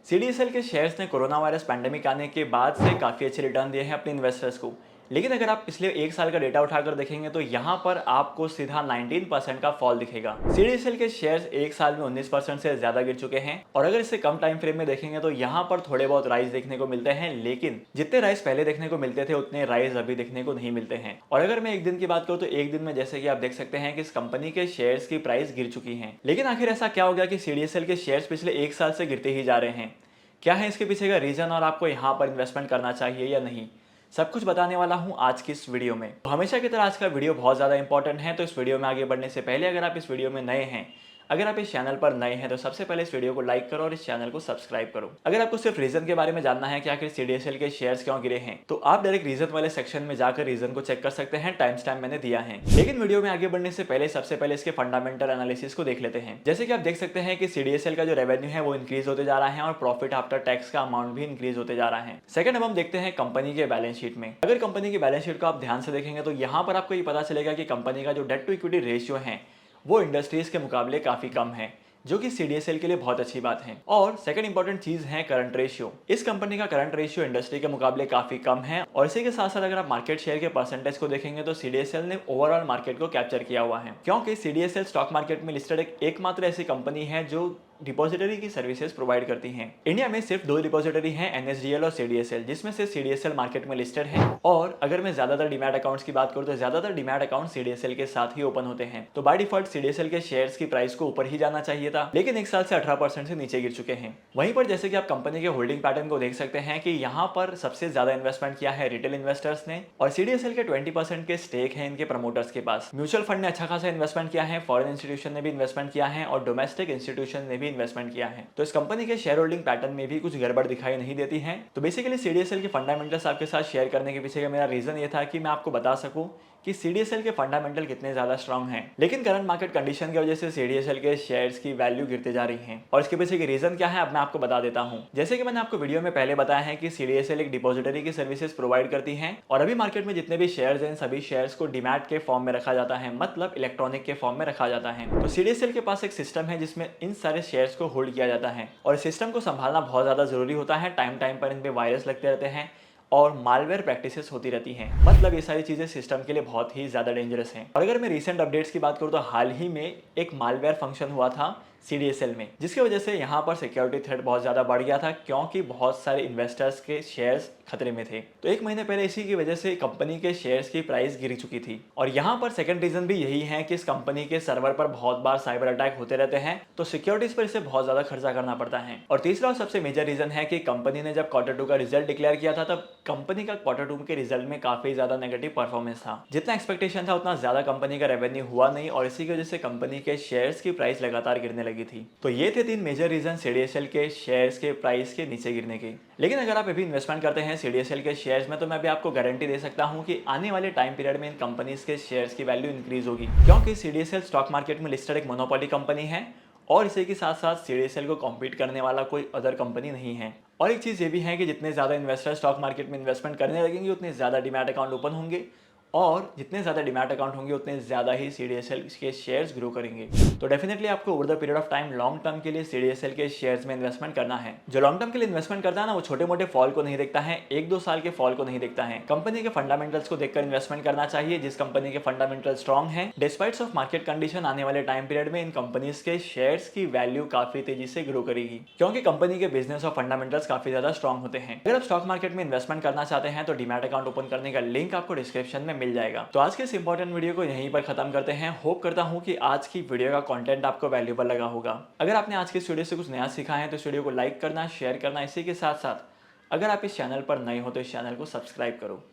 CDSL के shares ने corona virus pandemic आने के बाद से काफ़ी अच्छे रिटर्न दिए हैं अपने इन्वेस्टर्स को। लेकिन अगर आप पिछले एक साल का डेटा उठाकर देखेंगे तो यहाँ पर आपको सीधा 19% का फॉल दिखेगा। सीडीएसएल के शेयर्स एक साल में 19% से ज़्यादा गिर चुके हैं और अगर इससे कम टाइम फ्रेम में देखेंगे तो यहाँ पर थोड़े बहुत राइज देखने को मिलते हैं, लेकिन जितने राइज पहले देखने को मिलते थे उतने राइज अभी देखने को नहीं मिलते हैं। और अगर मैं एक दिन की बात करूँ तो एक दिन में जैसे कि आप देख सकते हैं कि इस कंपनी के शेयर्स की प्राइस गिर चुकी है। लेकिन आखिर ऐसा क्या हो गया कि सीडीएसएल के शेयर्स पिछले एक साल से गिरते ही जा रहे हैं? क्या है इसके पीछे का रीजन और आपको यहाँ पर इन्वेस्टमेंट करना चाहिए या नहीं, सब कुछ बताने वाला हूँ आज की इस वीडियो में। तो हमेशा की तरह आज का वीडियो बहुत ज़्यादा इंपॉर्टेंट है, तो इस वीडियो में आगे बढ़ने से पहले अगर आप इस वीडियो में नए हैं, अगर आप इस चैनल पर नए हैं तो सबसे पहले इस वीडियो को लाइक करो और इस चैनल को सब्सक्राइब करो। अगर आपको सिर्फ रीजन के बारे में जानना है कि आखिर सीडीएसएल के शेयर्स क्यों गिरे हैं, तो आप डायरेक्ट रीजन वाले सेक्शन में जाकर रीजन को चेक कर सकते हैं, टाइम स्टैम्प मैंने दिया है। लेकिन वीडियो में आगे बढ़ने से पहले सबसे पहले इसके फंडामेंटल एनालिसिस को देख लेते हैं। जैसे कि आप देख सकते हैं कि सीडीएसएल का जो रेवेन्यू है वो इंक्रीज होते जा रहा है और प्रॉफिट आफ्टर टैक्स का अमाउंट भी इंक्रीज होते जा रहा है। सेकंड अब हम देखते हैं कंपनी के बैलेंस शीट में। अगर कंपनी की बैलेंस शीट को आप ध्यान से देखेंगे तो यहाँ पर आपको ये पता चलेगा कि कंपनी का जो डेट टू इक्विटी रेशियो है वो इंडस्ट्रीज के मुकाबले काफी कम है, जो कि सीडीएसएल के लिए बहुत अच्छी बात है। और सेकंड इंपॉर्टेंट चीज है करंट रेशियो। इस कंपनी का करंट रेशियो इंडस्ट्री के मुकाबले काफी कम है और इसी के साथ साथ अगर आप मार्केट शेयर के परसेंटेज को देखेंगे तो सीडीएसएल ने ओवरऑल मार्केट को कैप्चर किया हुआ है, क्योंकि सीडीएसएल स्टॉक मार्केट में लिस्टेड एकमात्र ऐसी कंपनी है जो डिपॉजिटरी की सर्विसेज प्रोवाइड करती हैं। इंडिया में सिर्फ दो डिपॉजिटरी हैं, एनएसडीएल और सीडीएसएल, जिसमें से सीडीएसएल मार्केट में लिस्टेड है। और अगर मैं ज्यादातर डीमैट अकाउंट्स की बात करूं तो ज्यादातर डीमैट अकाउंट सीडीएसएल के साथ ही ओपन होते हैं, तो बाय डिफॉल्ट सीडीएसएल के शेयर्स की प्राइस को ऊपर ही जाना चाहिए था, लेकिन एक साल से 18% से नीचे गिर चुके हैं। वहीं पर जैसे कि आप कंपनी के होल्डिंग पैटर्न को देख सकते हैं कि यहाँ पर सबसे ज्यादा इन्वेस्टमेंट किया है रिटेल इन्वेस्टर्स ने और सीडीएसएल के 20% के स्टेक है इनके प्रमोटर्स के पास। म्यूचुअल फंड ने अच्छा खासा इन्वेस्टमेंट किया है, फॉरेन इंस्टीट्यूशन ने भी इन्वेस्टमेंट किया है और डोमेस्टिक इंस्टीट्यूशन ने भी इन्वेस्टमेंट किया है। तो इस कंपनी के शेयर होल्डिंग पैटर्न में भी कुछ गड़बड़ दिखाई नहीं देती है। तो बेसिकली सीडीएसएल के फंडामेंटल्स आपके साथ शेयर करने के पीछे का मेरा रीजन ये था कि मैं आपको बता सकूं कि सीडीएसएल के फंडामेंटल कितने ज्यादा स्ट्रांग हैं। लेकिन करंट मार्केट कंडीशन की वजह से सीडीएसएल के शेयर्स की वैल्यू गिरते जा रही है और इसके पीछे की रीजन क्या है अब मैं आपको बता देता हूं। जैसे कि मैंने आपको वीडियो में पहले बताया है कि सीडीएसएल एक डिपॉजिटरी की सर्विसेज प्रोवाइड करती है और अभी मार्केट में जितने भी शेयर्स हैं सभी शेयर्स को डीमैट के फॉर्म में रखा जाता है, मतलब इलेक्ट्रॉनिक के फॉर्म में रखा जाता है। तो सीडीएसएल के पास एक सिस्टम है जिसमें इन सारे शेयर्स को होल्ड किया जाता है और सिस्टम को संभालना बहुत ज्यादा जरूरी होता है। टाइम टाइम पर इन पे वायरस लगते रहते हैं और मालवेयर प्रैक्टिसेस होती रहती हैं, मतलब ये सारी चीजें सिस्टम के लिए बहुत ही ज्यादा डेंजरस हैं। और अगर मैं रीसेंट अपडेट्स की बात करूं तो हाल ही में एक मालवेयर फंक्शन हुआ था सीडीएसएल में, जिसकी वजह से यहाँ पर सिक्योरिटी थ्रेट बहुत ज्यादा बढ़ गया था, क्योंकि बहुत सारे इन्वेस्टर्स के शेयर्स खतरे में थे। तो एक महीने पहले इसी की वजह से कंपनी के शेयर्स की प्राइस गिर चुकी थी। और यहाँ पर सेकंड रीजन भी यही है कि इस कंपनी के सर्वर पर बहुत बार साइबर अटैक होते रहते हैं, तो सिक्योरिटीज पर इसे बहुत ज्यादा खर्चा करना पड़ता है। और तीसरा और सबसे मेजर रीजन है कि कंपनी ने जब Q2 का रिजल्ट डिक्लेयर किया था तब कंपनी का Q2 के रिजल्ट में काफी ज्यादा नेगेटिव परफॉर्मेंस था। जितना एक्सपेक्टेशन था उतना ज्यादा कंपनी का रेवेन्यू हुआ नहीं और इसी की वजह से कंपनी के शेयर्स की प्राइस लगातार गिरने लगी थी। तो ये थे तीन मेजर रीजन सीडीएसएल के शेयर्स के प्राइस के नीचे गिरने के। लेकिन अगर आप अभी इन्वेस्टमेंट करते हैं सीडीएसएल के शेयर्स में तो मैं भी आपको गारंटी दे सकता हूं कि आने वाले टाइम पीरियड में इन कंपनीज के शेयर्स की वैल्यू इंक्रीज होगी, क्योंकि सीडीएसएल स्टॉक मार्केट में लिस्टेड एक मोनोपोली कंपनी है और इसी के साथ साथ सीडीएसएल को कॉम्पीट करने वाला कोई अदर कंपनी नहीं है। और एक चीज ये भी है कि जितने ज्यादा इन्वेस्टर स्टॉक मार्केट में इन्वेस्टमेंट करने लगेंगे उतने ज्यादा डीमैट अकाउंट ओपन होंगे और जितने ज्यादा डीमैट अकाउंट होंगे उतने ज्यादा ही सीडीएसएल के शेयर्स ग्रो करेंगे। तो डेफिनेटली आपको over the period of time long term के लिए सीडीएसएल के शेयर्स में इन्वेस्टमेंट करना है। जो लॉन्ग टर्म के लिए इन्वेस्टमेंट करता है ना वो छोटे मोटे फॉल को नहीं देखता है, एक दो साल के फॉल को नहीं देखता है, कंपनी के फंडामेंटल्स को देखकर इन्वेस्टमेंट करना चाहिए। जिस कंपनी के फंडामेंटल स्ट्रॉन्ग है डिस्पाइट्स ऑफ मार्केट कंडीशन आने वाले टाइम पीरियड में इन कंपनीज के शेयर्स की वैल्यू काफी तेजी से ग्रो करेगी, क्योंकि कंपनी के बिजनेस और फंडामेंटल्स काफी ज्यादा स्ट्रॉन्ग होते हैं। अगर आप स्टॉक मार्केट में इन्वेस्टमेंट करना चाहते हैं तो डीमैट अकाउंट ओपन करने का लिंक आपको डिस्क्रिप्शन में मिल जाएगा। तो आज के इस इंपॉर्टेंट वीडियो को यहीं पर खत्म करते हैं। होप करता हूं कि आज की वीडियो का कंटेंट आपको वैल्यूएबल लगा होगा। अगर आपने आज की इस वीडियो से कुछ नया सीखा है तो इस वीडियो को लाइक करना, शेयर करना, इसी के साथ साथ अगर आप इस चैनल पर नए हो तो इस चैनल को सब्सक्राइब करो।